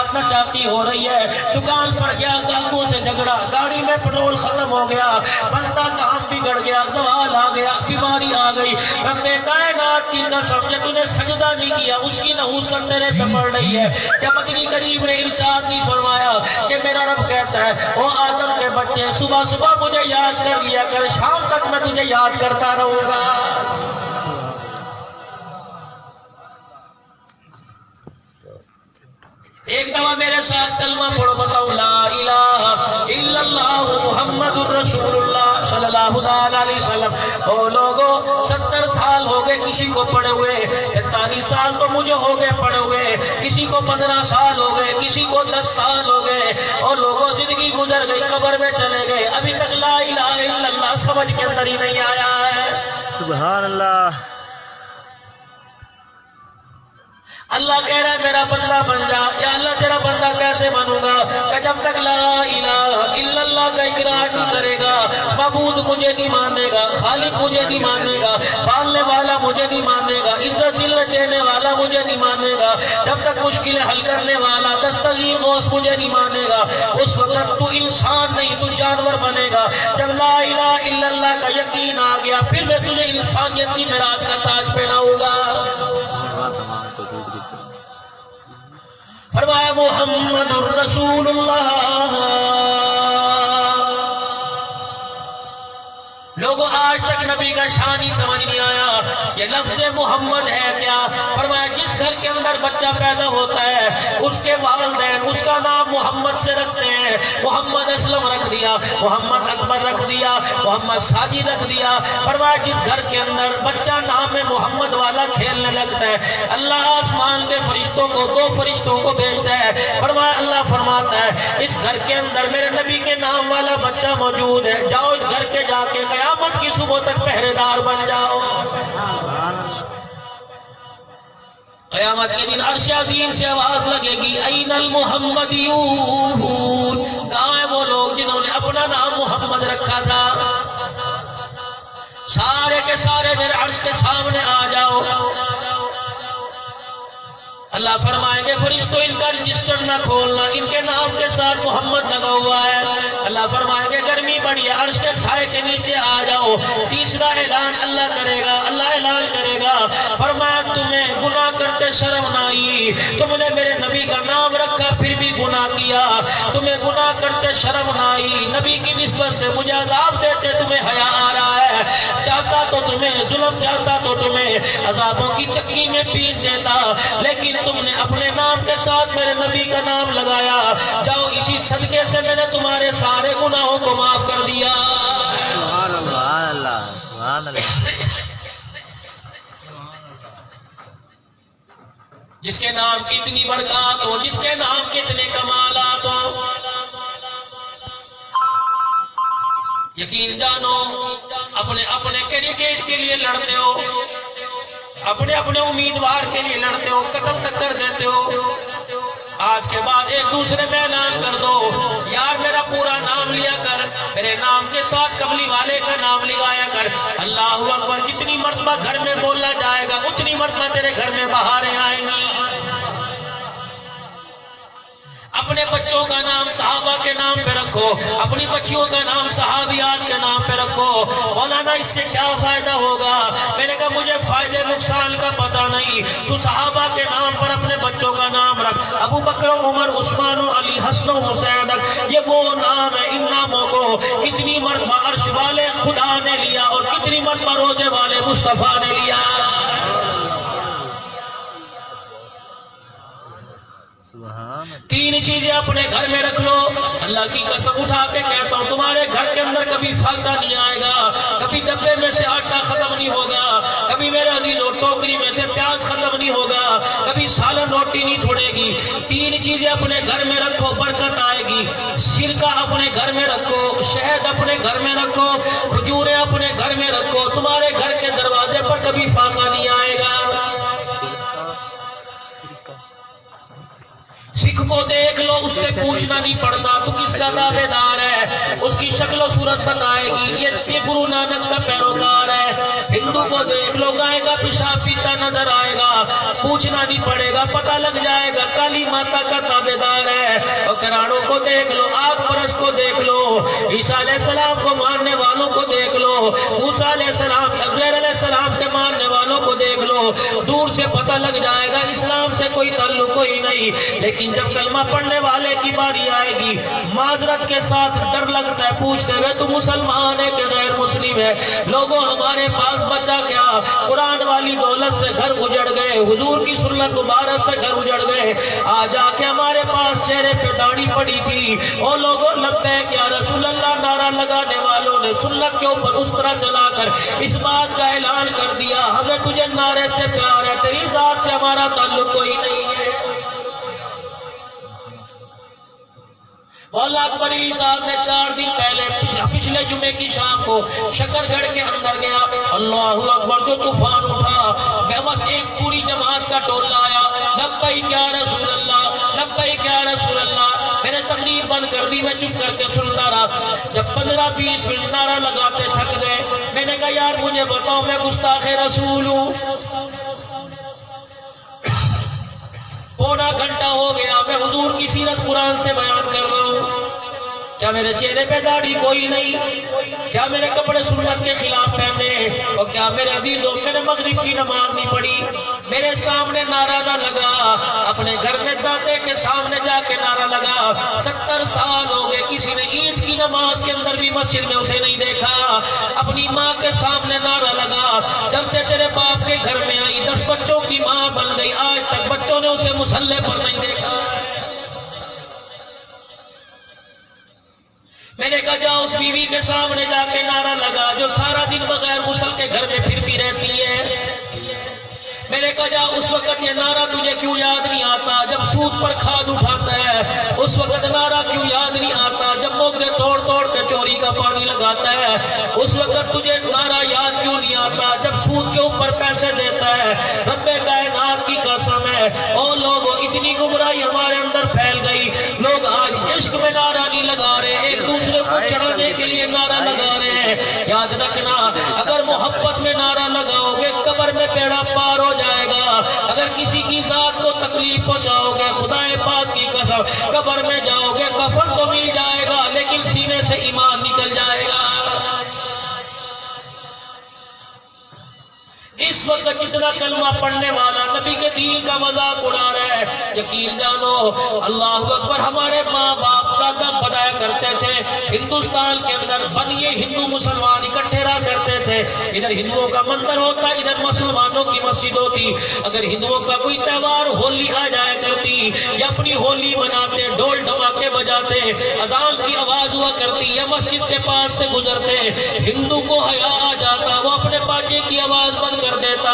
ساتھ نہ چاہتی ہو رہی ہے، دکان پر گیا گاہکوں سے جھگڑا، گاڑی میں پیٹرول ختم ہو گیا، بندہ کام بگڑ گیا، زوال آ گیا، بیماری آ گئی، رب کائنات کی قسم یہ تو نے سجدہ نہیں کیا اس کی نحوست تیرے پہ پڑ رہی ہے۔ کیا مدنی کریم نے ارشاد نہیں فرمایا کہ میرا رب کہتا ہے او آدم کے بچے صبح صبح مجھے یاد کر لیا کر، شام تک میں تجھے یاد کرتا رہوں گا۔ ایک دفعہ میرے ساتھ کلمہ پڑھو، بتاؤ لا الہ الا اللہ محمد الرسول اللہ صلی اللہ علیہ وسلم۔ او لوگوں 70 سال ہو گئے کسی کو پڑھے ہوئے، 43 سال تو مجھے ہو گئے پڑھے ہوئے، کسی کو 15 سال ہو گئے، کسی کو 10 سال ہو گئے، اور لوگوں زندگی گزر گئی، قبر میں چلے گئے، ابھی تک لا الہ الا اللہ سمجھ کے اندر ہی نہیں آیا ہے۔ سبحان اللہ۔ اللہ کہہ رہا ہے میرا بندہ بن جا۔ یا اللہ تیرا بندہ کیسے بنوں گا؟ کہ جب تک لا الہ الا اللہ کا اقرار نہیں کرے گا، معبود مجھے نہیں مانے گا، خالق مجھے نہیں مانے گا، پالنے والا مجھے نہیں مانے گا، عزت ذلت دینے والا مجھے نہیں مانے گا، جب تک مشکلیں حل کرنے والا دستگیر غوث مجھے نہیں مانے گا، اس وقت تو انسان نہیں تو جانور بنے گا۔ جب لا الہ الا اللہ کا یقین آ گیا پھر میں تجھے انسانیت کی معراج کا تاج پہناؤں گا۔ فرمایا محمد الرسول اللہ۔ لوگوں آج تک نبی کا شان ہی سمجھ نہیں آیا، یہ لفظ محمد ہے کیا؟ فرمایا جس گھر کے اندر بچہ پیدا ہوتا ہے اس کے والدین اس کا نام محمد سے رکھتے ہیں، محمد اسلم رکھ دیا، محمد اکبر رکھ دیا، محمد ساجد رکھ دیا۔ فرمایا جس گھر کے اندر بچہ نام محمد والا کھیلنے لگتا ہے، اللہ آسمان کے فرشتوں کو 2 فرشتوں کو بھیجتا ہے۔ فرمایا اللہ فرماتا ہے اس گھر کے اندر میرے نبی کے نام والا بچہ موجود ہے، جاؤ اس گھر کے جا کے قیامت کی صبح تک پہرے دار بن جاؤ۔ قیامت کے دن عرش عظیم سے آواز لگے گی این المحمدیون، کہاں ہیں وہ لوگ جنہوں نے اپنا نام محمد رکھا تھا؟ سارے کے سارے میرے عرش کے سامنے آ جاؤ۔ اللہ فرمائیں گے فرشتوں ان کا رجسٹر نہ کھولنا، ان کے نام کے ساتھ محمد لگا ہوا ہے۔ اللہ فرمائیں گے گرمی بڑی ہے، عرش کے سائے کے نیچے آ جاؤ۔ تیسرا اعلان اللہ کرے گا، اللہ اعلان کرے گا، فرمایا تمہیں گناہ کرتے شرم نہ آئی، تم نے میرے نبی کا نام رکھا پھر بھی گناہ کیا، تمہیں گناہ کرتے شرم نہ آئی، نبی کی نسبت سے مجھے عذاب دیتے تمہیں حیا آ رہا ہے، چاہتا تو تمہیں ظلم، چاہتا تو تمہیں عذابوں کی چکی میں پیس دیتا، لیکن تم نے اپنے نام کے ساتھ میرے نبی کا نام لگایا، جاؤ اسی صدقے سے میں نے تمہارے سارے گناہوں کو معاف کر دیا۔ سبحان اللہ، سبحان اللہ۔ جس کے نام کی اتنی برکات ہو، جس کے نام کے اتنے کمالات ہو، یقین جانو اپنے اپنے کینڈیڈیٹ کے لیے لڑتے ہو، اپنے اپنے امیدوار کے لیے لڑتے ہو، قتل تک کر دیتے ہو۔ آج کے بعد ایک دوسرے میں اعلان کر دو یار میرا پورا نام لیا کر، میرے نام کے ساتھ قبلی والے کا نام لگایا کر، اللہ اکبر، جتنی مرتبہ گھر میں بولا جائے گا اتنی مرتبہ تیرے گھر میں بہاریں آئیں گی۔ اپنے بچوں کا نام صحابہ کے نام پہ رکھو، اپنی بچیوں کا نام صحابیات کے نام پہ رکھو۔ مولانا اس سے کیا فائدہ ہوگا؟ میں نے کہا مجھے فائدے نقصان کا پتہ نہیں، تو صحابہ کے نام پر اپنے بچوں کا نام رکھ، ابو بکر عمر عثمان و علی حسن و حسین، یہ وہ نام ہے، ان ناموں کو کتنی مرتبہ عرش والے خدا نے لیا اور کتنی مرتبہ روزے والے مصطفیٰ نے لیا۔ تین چیزیں اپنے گھر میں رکھ لو، اللہ کی قسم اٹھا کے کہتا ہوں تمہارے گھر کے اندر کبھی فاقہ نہیں آئے گا، کبھی ڈبے میں سے آٹا ختم نہیں ہوگا، کبھی میرے عزیزوں ٹوکری میں سے پیاز ختم نہیں ہوگا، کبھی سالن روٹی نہیں چھوڑے گی۔ تین چیزیں اپنے گھر میں رکھو، برکت آئے گی۔ سرکہ اپنے گھر میں رکھو، شہد اپنے گھر میں رکھو، کھجوریں اپنے گھر میں رکھو، تمہارے گھر کے دروازے پر کبھی فاقہ نہیں آئے گا۔ سکھ کو دیکھ لو، اس سے پوچھنا نہیں پڑتا تو کس کا دعویدار ہے، اس کی شکل و صورت بتائے گی یہ گرو نانک کا پیروکار ہے۔ ہندو کو دیکھ لو، گائے کا پیشاب پیتا نظر آئے گا، پوچھنا نہیں پڑے گا، پتہ لگ جائے گا کالی ماتا کا تابعدار ہے۔ اور کراڑوں کو دیکھ لو، آگ پرست کو دیکھ لو، عیسیٰ علیہ السلام کو ماننے والوں کو دیکھ لو، موسیٰ علیہ السلام عزیر علیہ السلام کے ماننے والوں کو دیکھ لو، دور سے پتہ لگ جائے گا اسلام سے کوئی تعلق کوئی نہیں۔ لیکن جب کلمہ پڑھنے والے کی باری آئے گی، معذرت کے ساتھ ڈر لگتا ہے، پوچھتے ہوئے تو مسلمان ہے کہ غیر مسلم ہے؟ لوگوں ہمارے پاس بچا کیا؟ قرآن والی دولت سے گھر اجڑ گئے، حضور کی سنت مبارک سے گھر اجڑ گئے، آج آ کے ہمارے پاس چہرے پہ داڑھی پڑی تھی، اور لوگوں لبیک یا رسول اللہ نعرہ لگانے والوں نے سنت کے اوپر اس طرح چلا کر اس بات کا اعلان کر دیا، ہمیں تجھے نعرے سے پیار ہے، تیری ذات سے ہمارا تعلق کوئی نہیں ہے۔ مولا اکبر علی صاحب سے 4 دن پہلے پچھلے جمعے کی شام کو شکر گڑھ کے اندر گیا، اللہ اکبر جو طوفان اٹھا، میں بس ایک پوری جماعت کا ٹولہ آیا، لبیک یا رسول اللہ، لبیک یا رسول اللہ، میں نے تقریر بند کر دی، میں چپ کر کے سنتا رہا۔ جب 15-20 منٹ نعرہ لگاتے تھک گئے، میں نے کہا یار مجھے بتاؤ میں گستاخ رسول ہوں؟ پونا گھنٹہ ہو گیا میں حضور کی سیرت قرآن سے بیان کر رہا ہوں، کیا میرے چہرے پہ داڑھی کوئی نہیں؟ کیا میرے کپڑے سنت کے خلاف پہنے؟ اور کیا میرے عزیزوں میں نے مغرب کی نماز نہیں پڑھی؟ میرے سامنے نعرہ نہ لگا، اپنے گھر میں داتے کے سامنے جا کے نعرہ لگا، 70 سال ہو گئے کسی نے عید کی نماز کے اندر بھی مسجد میں اسے نہیں دیکھا، اپنی ماں کے سامنے نعرہ لگا، جب سے تیرے باپ کے گھر میں آئی 10 بچوں کی ماں بن گئی، آج تک بچوں نے اسے مصلے پر نہیں دیکھا۔ میں نے کہا جاؤ اس بیوی کے سامنے جا کے نعرہ لگا جو سارا دن بغیر غسل کے گھر میں پھرتی رہتی ہے۔ میں نے کہا جا اس وقت یہ نعرہ تجھے کیوں یاد نہیں آتا جب سود پر کھاد اٹھاتا ہے؟ اس وقت نعرہ کیوں یاد نہیں آتا جب موقع توڑ توڑ کے چوری کا پانی لگاتا ہے؟ اس وقت تجھے نعرہ یاد کیوں نہیں آتا جب سود کے اوپر پیسے دیتا ہے؟ رب کائنات کی قسم ہے اور لوگوں اتنی گمراہی ہمارے اندر پھیل گئی، لوگ آج عشق میں نعرہ نہیں لگا رہے، ایک دوسرے کو چڑھانے کے لیے نعرہ لگا رہے ہیں۔ یاد رکھنا اگر محبت میں نعرہ لگاؤ گے قبر میں بیڑا پار ہو جائے گا، اگر کسی کی ذات کو تکلیف پہنچاؤ گے خدا پاک کی قسم قبر میں جاؤ گے کفن تو مل جائے گا لیکن سینے سے ایمان نکل جائے گا۔ اس وقت کتنا کلمہ پڑھنے والا نبی کے دین کا مذاق اڑا رہا ہے، یقین جانو اللہ اکبر ہمارے ماں باپ دادا بتایا کرتے تھے ہندوستان کے اندر بنیے ہندو مسلمان اکٹھے رہا کرتے تھے، ادھر ہندوؤں کا مندر ہوتا ادھر مسلمانوں کی مسجد ہوتی، اگر ہندوؤں کا کوئی تہوار ہولی آ جایا کرتی یا اپنی ہولی مناتے ڈھول ڈھماکے بجاتے اذان کی آواز ہوا کرتی یا مسجد کے پاس سے گزرتے ہندو کو حیا آ جاتا، وہ اپنے باجے کی آواز بند کر دیتا۔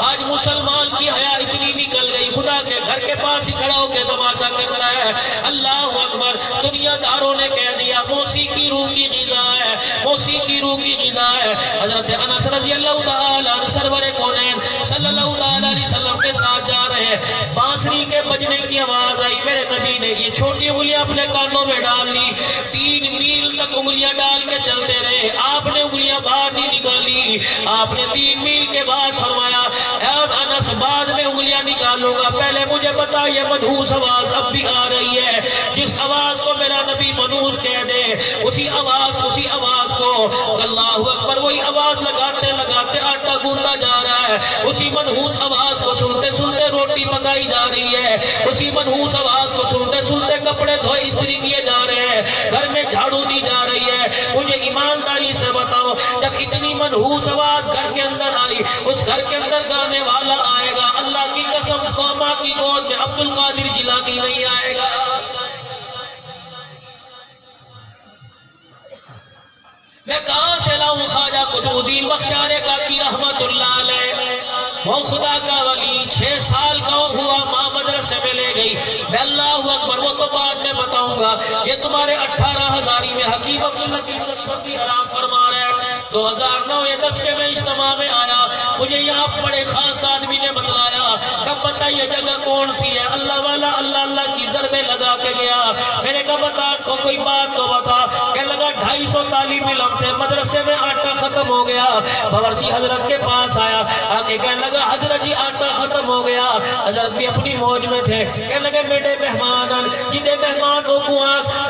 آج مسلمان کی حیا اتنی نکل گئی خدا کے گھر کے پاس ہی کھڑا ہو کے تماشا کرتا ہے۔ اللہ اکبر دنیا داروں نے کہہ دیا موسیقی روح کی غذا ہے، موسیقی روح کی غذا ہے۔ حضرت انس رضی اللہ تعالیٰ عنہ سرور کونین صلی اللہ تعالیٰ علیہ وسلم کے ساتھ جا رہے ہیں، بانسری کے بجنے کی آواز آئی، میرے نبی نے یہ چھوٹی انگلیاں اپنے کانوں میں ڈال لی، 3 میل تک انگلیاں ڈال کے چلتے رہے، آپ نے انگلیاں باہر نہیں نکالی، آپ نے 3 میل کے بعد فرمایا اے انس بعد میں انگلیاں نکالوں گا، پہلے مجھے بتا یہ مدھوس آواز اب بھی آ رہی ہے، جس آواز کو میرا نبی منوس کہہ دے اسی آواز کو اللہ اکبر وہی آواز لگاتے لگاتے آٹا گوندا جا رہا ہے، اسی منحوس آواز کو سنتے سنتے روٹی پکائی جا رہی ہے، اسی منحوس آواز کو سنتے سنتے کپڑے دھوئے استری کیے جا رہے ہیں، گھر میں جھاڑو دی جا رہی ہے۔ مجھے ایمانداری سے بتاؤ جب اتنی منحوس آواز گھر کے اندر آئی اس گھر کے اندر گانے والا آئے گا اللہ کی قسم قوما کی گود میں عبد القادر جیلانی نہیں آئے گا۔ میں کہاں سے لاؤں خواجہ قطب الدین بختیار کاکی رحمت اللہ علیہ، وہ خدا کا ولی 6 سال کا ہوا ماں مدرسے میں لے گئی، میں اللہ اکبر وہ تو بعد میں بتاؤں گا، یہ تمہارے 18 ہزاری میں حکیم عبداللطیف نقشبندی حرام فرما رہے ہیں، 2009 یا 10 کے میں اجتماع میں آیا، مجھے یہاں بڑے خاص آدمی نے بتلایا کہ بتا یہ جگہ کون سی ہے؟ اللہ والا اللہ اللہ کی ضربیں لگا کے گیا۔ میں نے کہا بتا کوئی بات تو بتا۔ کہ لگا 250 طالب علم تھے، مدرسے میں آٹا ختم ہو گیا۔ باورچی حضرت کے پاس آیا، آکے کہنے لگا حضرت جی آٹا ختم ہو گیا۔ حضرت بھی اپنی موج میں تھے، کہنے لگے میرے مہمان جنہیں مہمان ہو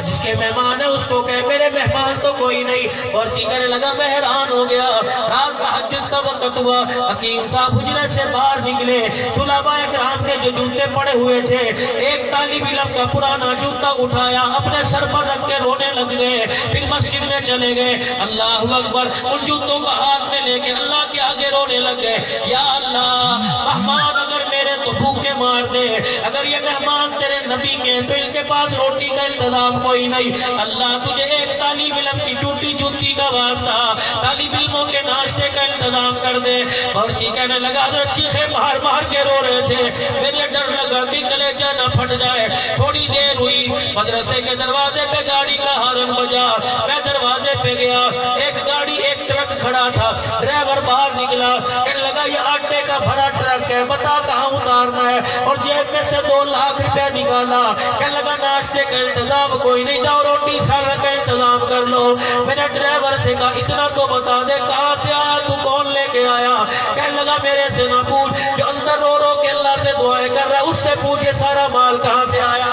جس کے مہمان ہے اس کو کہے میرے مہمان تو کوئی نہیں۔ اور جی کہنے لگا میں حیران ہو گیا، رات تہجد کا وقت ہوا، حکیم صاحب حجرے سے باہر نکلے، طلباء کرام کے جو جوتے پڑے ہوئے تھے ایک طالب علم کا پرانا جوتا اٹھایا، اپنے سر پر رکھ کے رونے لگ گئے، پھر مسجد میں چلے گئے، اللہ اکبر، ان جوتوں کا ہاتھ میں لے کے اللہ کے آگے رونے لگ گئے، یا اللہ مہمان اگر میرے تو بھوکے مار دے، اگر یہ مہمان تیرے نبی کے تو ان کے پاس روٹی کا انتظام کوئی نہیں، اللہ تجھے ایک طالب علم کی ٹوٹی جوتی کا واسطہ طالب علموں کے ناشتے کا انتظام کر دے۔ اور جی کہنے لگا حضرت چیخیں مار مار کے رو رہے تھے، میرے ڈر لگا کہ کلیجہ نہ پھٹ جائے۔ تھوڑی دیر ہوئی، مدرسے کے دروازے پہ گاڑی کا ہارن بجا، میں دروازے پہ گیا، ایک گاڑی ایک ٹرک کھڑا تھا، ڈرائیور باہر نکلا، کہنے لگا یہ آٹے کا بھرا ٹرک ہے، بتا کہاں اتارنا ہے؟ اور جیب میں سے 2 لاکھ روپے نکالا، کہنے لگا ناشتے کا انتظام کوئی نہیں، جاؤ روٹی سالن کا انتظام کر لو۔ میں نے ڈرائیور سے کہا اتنا تو بتا دے کہاں سے آیا، تو کون لے کے آیا؟ کہنے لگا میرے سے نہ پوچھ، جو اندر رو رو کے اللہ سے دعائیں کر رہا ہے اس سے پوچھ یہ سارا مال کہاں سے آیا۔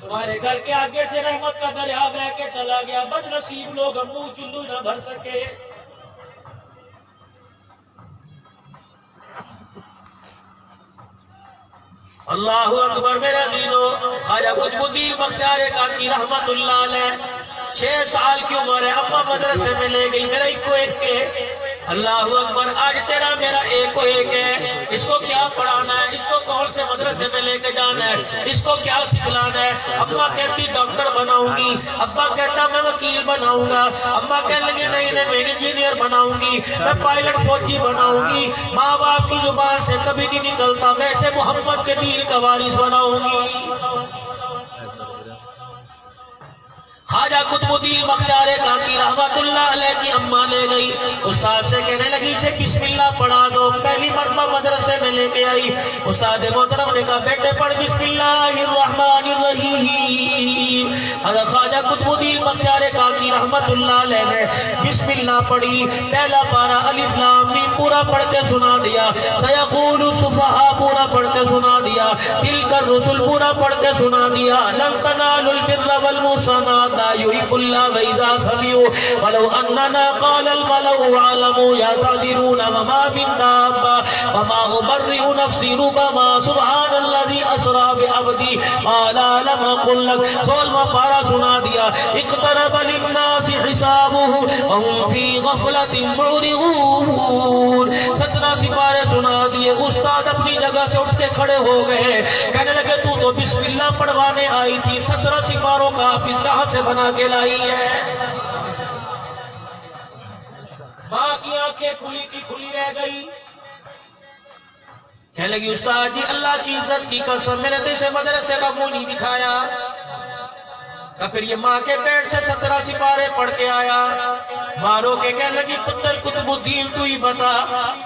تمہارے گھر کے آگے سے رحمت کا دریا بہہ کے چلا گیا، بد نصیب لوگ منہ چلو نہ بھر سکے۔ اللہ اکبر میرے عزیزو، خواجہ قطب الدین بختیار کاکی رحمت اللہ علیہ 6 سال کی عمر ہے، اما مدرسے میں لے گئی، میرا ایک کو ایک کے، اللہ اکبر، آج تیرا میرا ایک کو ایک ہے، اس کو کیا پڑھانا ہے، اس کو کون سے مدرسے میں لے کے جانا ہے، اس کو کیا سکھلانا ہے۔ اما کہتی ڈاکٹر بناؤں گی، ابا کہتا میں وکیل بناؤں گا، اما کہنے لگے نہیں میں انجینئر بناؤں گی، میں پائلٹ فوجی بناؤں گی، ماں باپ کی زبان سے کبھی نہیں نکلتا میں اسے محمد کے دین کا وارث بناؤں گی۔ خواجہ قطب الدین بختیار کاکی رحمت اللہ علیہ کی اماں لے گئی، استاد سے کہنے لگی اسے بسم اللہ پڑھا دو، پہلی مرتبہ مدرسے میں لے کے آئی، استاد محترم نے کہا بیٹے پڑھ بسم اللہ الرحمن الرحیم۔ حضرت خواجہ قطب الدین بختیار کاکی رحمت اللہ علیہ نے بسم اللہ پڑھی، پہلا پارہ الف لام میم پورا پڑھ کے سنا دیا، سیقول السفہاء پورا پڑھ کے سنا دیا، تلک الرسل پورا پڑھ کے سنا دیا، لن تنالوا البر والمحسنات يحب الله وإذا سمعوا ولو أننا قال الملأ واعلموا يعتذرون وما من دابة وما أبرئ نفسي ربما سبحان الذي أسرى بعبدي قال لم أقل لك 16واں پارہ سنا دیا، اقترب للناس حسابهم وهم في غفلة معرضون، 17 سپارے سنا دیے۔ استاد اپنی جگہ سے اٹھ کے کھڑے ہو گئے، کہنے لگے تو بسم اللہ پڑھوانے آئی تھی، 17 سپاروں کا حافظ کہاں سے بنا کے لائی ہے؟ ماں کی آنکھیں کھلی کی کھلی رہ گئی، کہنے لگی استاد جی اللہ کی عزت کی قسم میں نے تو اسے مدرسے کا منہ نہیں دکھایا۔ پھر یہ ماں کے پیٹ سے 17 سپارے پڑھ کے آیا، مارو کے کہنے لگی پتر قطب الدین تو ہی بتا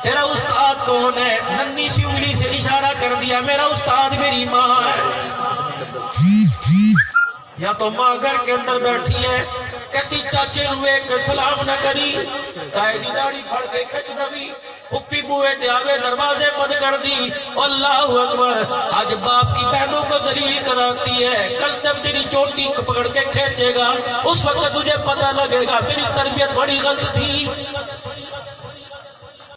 تیرا استاد کون ہے؟ ننھی سی انگلی سے اشارہ کر دیا، میرا استاد میری ماں ہے۔ یا تو ماں گھر کے اندر بیٹھی ہے، کہتی چاچے روئے کہ سلام نہ کری، دائری داڑی پھڑ کے کھچ دوی، پپی بوئے دیاوے دروازے بند کر دی۔ اللہ اکبر، آج باپ کی بہنوں کو ذلیل کراتی ہے، کل جب تیری چوٹی پکڑ کے کھینچے گا اس وقت تجھے پتہ لگے گا تیری تربیت بڑی غلط تھی۔